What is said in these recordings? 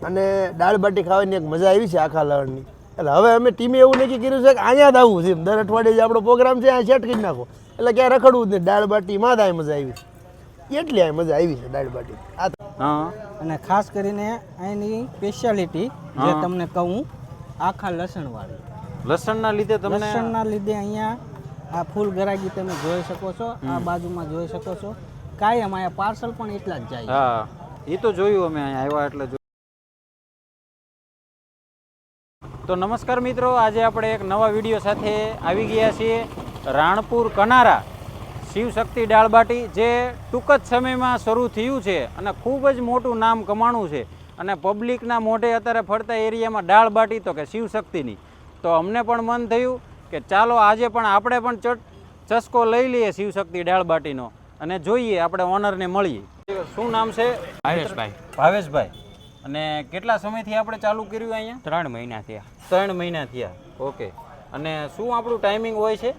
અને દાળ બાટી ખાવાની એક મજા આવી છે આખા લણની. એટલે હવે અમે ટીમે એવું નક્કી કર્યું છે કે અહીંયા જ આવવું છે. દર અઠવાડિયે જે આપણો પ્રોગ્રામ છે અહીંયા સેટ કરી નાખો, એટલે ક્યાં રખડવું જ નહીં. દાળ બાટીમાં જ આ મજા આવી છે, એટલી આ મજા આવી છે દાળ બાટી. હા, અને ખાસ કરીને અહીંની સ્પેશિયાલિટી જે તમને કહું, આખા લસણવાળી. લસણના લીધે તમને લસણના લીધે અહીંયા આ ફૂલ ગરાગી તમે જોઈ શકો છો, આ બાજુમાં જોઈ શકો છો. કાયમ અહીંયા પાર્સલ પણ એટલા જ જાય. હા, એ તો જોયું અમે અહીંયા આવ્યા એટલે જોયું. તો નમસ્કાર મિત્રો, આજે આપણે એક નવા વિડીયો સાથે આવી ગયા છીએ રાણપુર કનારા શિવશક્તિ દાળ બાટી, જે ટૂંક જ સમયમાં શરૂ થયું છે અને ખૂબ જ મોટું નામ કમાણું છે. અને પબ્લિકના મોઢે અત્યારે ફરતા એરિયામાં દાળ બાટી તો કે શિવશક્તિની. તો અમને પણ મન થયું કે ચાલો આજે પણ આપણે પણ ચસ્કો લઈ લઈએ શિવશક્તિ દાળ બાટીનો અને જોઈએ, આપણે ઓનરને મળીએ. શું નામ છે? ભાવેશભાઈ. ભાવેશભાઈ. અને કેટલા સમયથી આપણે ચાલુ કર્યું અહીંયા? 3 મહિના થયા. 3 મહિના થયા. ઓકે. અને શું આપણું ટાઈમિંગ હોય છે?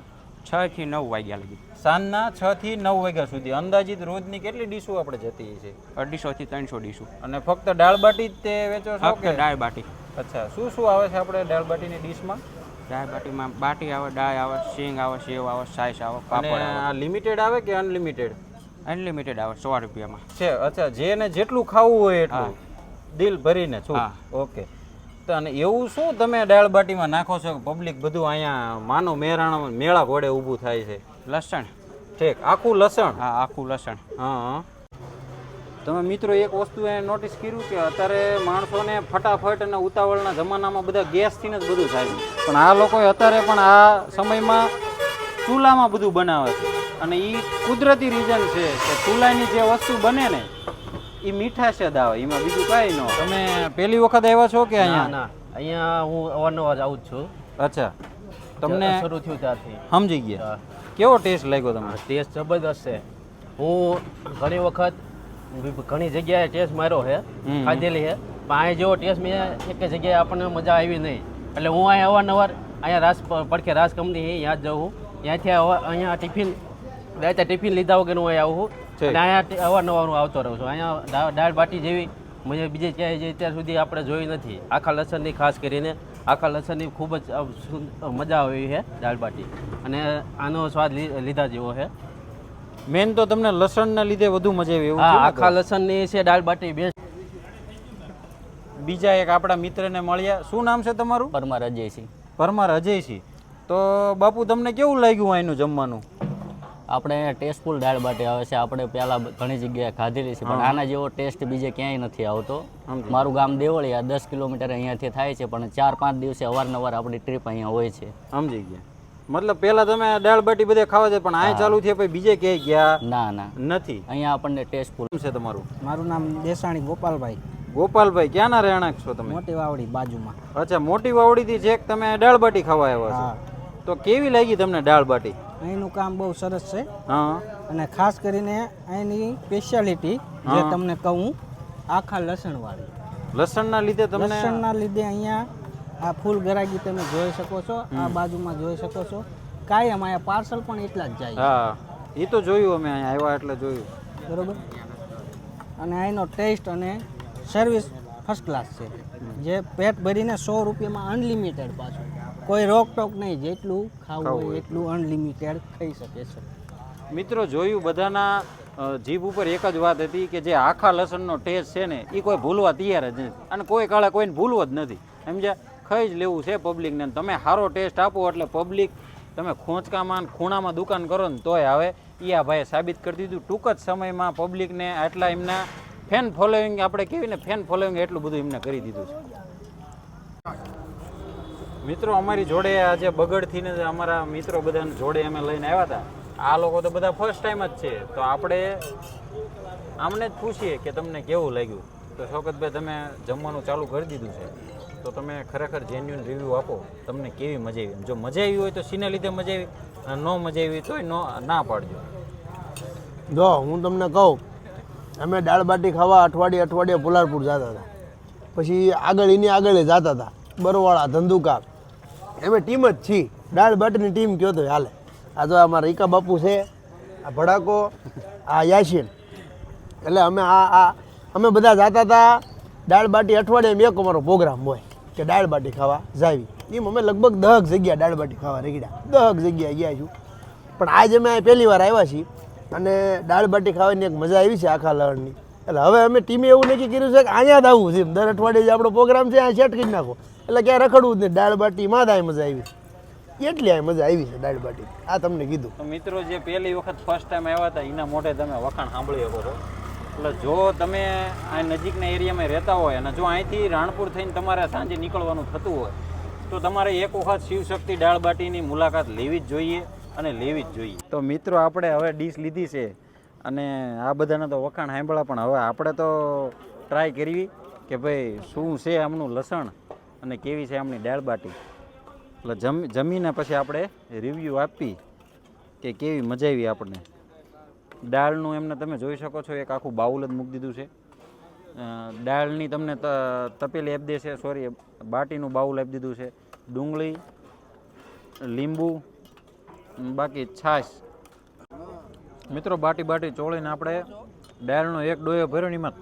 6 થી 9 વાગ્યા લગી. સાંજના 6 થી 9 વાગ્યા સુધી. અંદાજિત રોજની કેટલી ડીશો આપણે જતી છે? 250 થી 300 ડીશું. અને ફક્ત દાળ બાટી જ તે વેચો છો ફક્ત કે? દાળ બાટી. અચ્છા, શું શું આવે છે આપણે દાળ બાટીની ડીશમાં? દાળ બાટીમાં બાટી આવે, દાળ આવે, સિંગ આવે, સેવ આવે, છાશ આવે, અને પાપડ આવે. આ લિમિટેડ આવે કે અનલિમિટેડ અનલિમિટેડ આવે 100 રૂપિયામાં છે? અચ્છા, જેને જેટલું ખાવું હોય એટલું દિલ ભરીને છું. હા. ઓકે. તો અને એવું શું તમે દાળ બાટીમાં નાખો છો કે પબ્લિક બધું અહીંયા માનો મેળા ઘોડે ઊભું થાય છે? લસણ. ઠીક, આખું લસણ? હા, આખું લસણ. હા. તમે મિત્રો એક વસ્તુ એ નોટિસ કર્યું કે અત્યારે માણસોને ફટાફટ અને ઉતાવળના જમાનામાં બધા ગેસથી જ બધું થાય છે, પણ આ લોકોએ અત્યારે પણ આ સમયમાં ચૂલામાં બધું બનાવે છે. અને એ કુદરતી રીઝન છે કે ચૂલાની જે વસ્તુ બને ને એ મીઠાશ જ આવે, એમાં બીજું કાંઈ ન. તમે પહેલી વખત આવ્યા છો કે અહીંયા? ના, અહીંયા હું અવારનવાર આવું જ છું. અચ્છા, તમને શરૂ થયું ત્યારથી. સમજી ગયા. કેવો ટેસ્ટ લાગ્યો તમને? ટેસ્ટ જબરદસ્ત છે. હું ઘણી વખત ઘણી જગ્યાએ ટેસ્ટ માર્યો છે, ખાધેલી છે, પણ અહીંયા જેવો ટેસ્ટ મેં એક જગ્યાએ આપણને મજા આવી નહીં. એટલે હું અહીંયા અવારનવાર અહીંયા પડખે રાસ કંપની ત્યાં જ જાઉં. ત્યાંથી અહીંયા ટિફિન લીધા વગર હું અહીંયા આવું અને અહીંયા અવારનવાર હું આવતો રહું છું. અહીંયા દાળ બાટી જેવી મને બીજે ક્યાંય જે અત્યાર સુધી આપણે જોઈ નથી. આખા લસણની ખાસ કરીને આખા લસણની ખૂબ જ મજા આવી છે દાળ બાટી, અને આનો સ્વાદ લીધા જેવો છે. મેન તો તમને લસણના લીધે વધુ મજા આવી એવું? હા, આખા લસણની છે દાળ બાટી બેસ્ટ. બીજા એક આપણા મિત્રને મળ્યા. શું નામ છે તમારું? પરમાર અજયસિંહ. પરમાર અજયસિંહ. તો બાપુ તમને કેવું લાગ્યું અહીંનું જમવાનું? આપણે ટેસ્ટફુલ દાળ બાટી આવે છે. આપણે પહેલાં ઘણી જગ્યાએ ખાધેલી છે, પણ આના જેવો ટેસ્ટ બીજે ક્યાંય નથી આવતો. મારું ગામ દેવળિયા 10 કિલોમીટર અહીંયાથી થાય છે, પણ 4-5 દિવસે અવારનવાર આપણી ટ્રીપ અહીંયા હોય છે. સમજી ગયા. મતલબ પહેલા તમે દાળ બાટી બધે ખાવા છે, પણ અહીં ચાલુ થયા પછી બીજે ક્યાંય ગયા? ના ના, નથી. અહીંયા આપણને ટેસ્ટફુલ છે. તમારું? મારું નામ દેસાણી ગોપાલભાઈ. ગોપાલભાઈ, ક્યાંના રહેણાંક છો તમે? મોટી વાવડી બાજુમાં. અચ્છા, મોટી વાવડીથી છેક તમે દાળ બાટી ખાવા આવ્યા છો. તો કેવી લાગી તમને દાળ બાટી? અહીંનું કામ બહુ સરસ છે. હા. અને ખાસ કરીને અહીંની સ્પેશિયાલિટી જે તમને કહું, આખા લસણવાળી. લસણના લીધે તમને લસણના લીધે અહીંયા આ ફૂલ ગરાગી તમે જોઈ શકો છો, આ બાજુમાં જોઈ શકો છો. કાયમ અહીંયા પાર્સલ પણ એટલા જ જાય. હા, એ તો જોયું અમે અહીંયા આવ્યા એટલે જોયું. બરોબર. અને અહીંનો ટેસ્ટ અને સર્વિસ ફર્સ્ટ ક્લાસ છે. જે પેટ ભરીને 100 રૂપિયામાં અનલિમિટેડ, પાછું કોઈ રોકટોક નહીં, જેટલું ખાવું હોય એટલું અનલિમિટેડ ખાઈ શકે છે. મિત્રો જોયું, બધાના જીભ ઉપર એક જ વાત હતી કે જે આખા લસણનો ટેસ્ટ છે ને એ કોઈ ભૂલવા તૈયાર જ નથી, અને કોઈ કાળે કોઈને ભૂલવો જ નથી. સમજ્યા? ખાઈ જ લેવું છે પબ્લિકને. તમે સારો ટેસ્ટ આપો એટલે પબ્લિક, તમે ખોંચકામાં ખૂણામાં દુકાન કરો ને તોય આવે. એ આ ભાઈએ સાબિત કરી દીધું. ટૂંક જ સમયમાં પબ્લિકને આટલા એમના ફેન ફોલોઈંગ, આપણે કહેવી ને ફેન ફોલોઈંગ, એટલું બધું એમને કરી દીધું છે. મિત્રો અમારી જોડે આજે બગડથી ને અમારા મિત્રો બધાને જોડે અમે લઈને આવ્યા હતા. આ લોકો તો બધા ફર્સ્ટ ટાઈમ જ છે, તો આપણે આમને જ પૂછીએ કે તમને કેવું લાગ્યું. તો શોકતભાઈ, તમે જમવાનું ચાલુ કરી દીધું છે, તો તમે ખરેખર જેન્યુઅન રિવ્યૂ આપો. તમને કેવી મજા આવી? જો મજા આવી હોય તો શીને લીધે મજા આવી, અને ન મજા આવી તોય ના પાડજો. જો હું તમને કહું, અમે દાળ બાટી ખાવા અઠવાડિયે પુલારપુર જતા હતા, પછી આગળ એની આગળ જતા હતા, બરવાળા, ધંધુકા. અમે ટીમ જ છીએ, દાળ બાટીની ટીમ કયો તો હાલે. આ તો અમારા રીકા બાપુ છે, આ ભડાકો, આ યાસીન. એટલે અમે અમે બધા જતા હતા દાળ બાટી અઠવાડિયામાં એક અમારો પ્રોગ્રામ હોય કે દાળ બાટી ખાવા જાવી. એમ અમે લગભગ 10 જગ્યા દાળ બાટી ખાવા રેગડ્યા, 10 જગ્યાએ ગયા છું. પણ આજે અમે પહેલી વાર આવ્યા છીએ અને દાળ બાટી ખાવાની એક મજા આવી છે આખા લણની. એટલે હવે અમે ટીમે એવું નક્કી કર્યું છે કે અહીંયા જ આવવું છે. દર અઠવાડિયે જે આપણો પ્રોગ્રામ છે અહીંયા સેટ કરી નાખો, એટલે ક્યાં રખડવું જ નહીં. દાળ બાટીમાં જ આ મજા આવી છે, એટલી આ મજા આવી છે દાળ બાટી. આ તમને કીધું. તો મિત્રો જે પહેલી વખત ફર્સ્ટ ટાઈમ આવ્યા હતા એના મોઢે તમે વખાણ સાંભળી શકો છો. એટલે જો તમે આ નજીકના એરિયામાં રહેતા હોય અને જો અહીંથી રાણપુર થઈને તમારે સાંજે નીકળવાનું થતું હોય તો તમારે એક વખત શિવશક્તિ દાળ બાટીની મુલાકાત લેવી જ જોઈએ અને લેવી જ જોઈએ. તો મિત્રો આપણે હવે ડીશ લીધી છે અને આ બધાના તો વખાણ સાંભળ્યા, પણ હવે આપણે તો ટ્રાય કરવી કે ભાઈ શું છે આમનું લસણ અને કેવી છે આમની દાળ બાટી. એટલે જમીને પછી આપણે રિવ્યૂ આપી કે કેવી મજા આવી આપણને. દાળનું એમને તમે જોઈ શકો છો એક આખું બાઉલ જ મૂકી દીધું છે. દાળની તમને તપેલી આપી દે છે, સોરી બાટીનું બાઉલ આપી દીધું છે, ડુંગળી, લીંબુ, બાકી છાશ. મિત્રો બાટી ચોળીને આપણે દાળનો એક ડોયો ભર્યો ને એમાં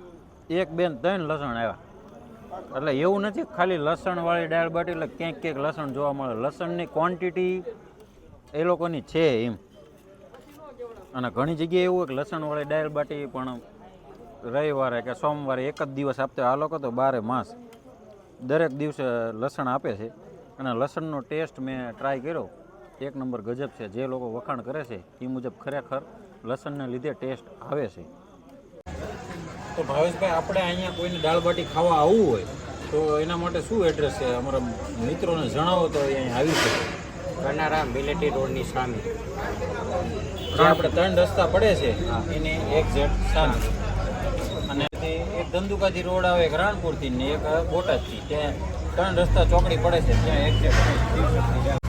1, 2, 3 લસણ આવ્યા. એટલે એવું નથી ખાલી લસણવાળી દાળ બાટી એટલે ક્યાંક લસણ જોવા મળે. લસણની ક્વોન્ટિટી એ લોકોની છે એમ. અને ઘણી જગ્યાએ એવું કે લસણવાળી દાળ બાટી પણ રવિવારે કે સોમવારે એક જ દિવસ આપતા. આ લોકો તો 12 માસ દરેક દિવસે લસણ આપે છે. અને લસણનો ટેસ્ટ મેં ટ્રાય કર્યો, 1 નંબર ગજબ છે. જે લોકો વખાણ કરે છે એ મુજબ ખરેખર લસણને લીધે ટેસ્ટ આવે છે. તો ભાવેશભાઈ આપણે અહીંયા કોઈને દાળ બાટી ખાવા આવવું હોય તો એના માટે શું એડ્રેસ છે અમારા મિત્રોને જણાવો તો અહીંયા આવી શકે. કનારા મિલિટરી રોડની સામે. જે આપણે 3 રસ્તા પડે છે એની એક્ઝેક્ટ સામે. અને એક ધંધુકાથી રોડ આવે, એક રાણપુરથી ને એક બોટાદથી. ત્યાં 3 રસ્તા ચોકડી પડે છે ત્યાં એક્ઝેક્ટ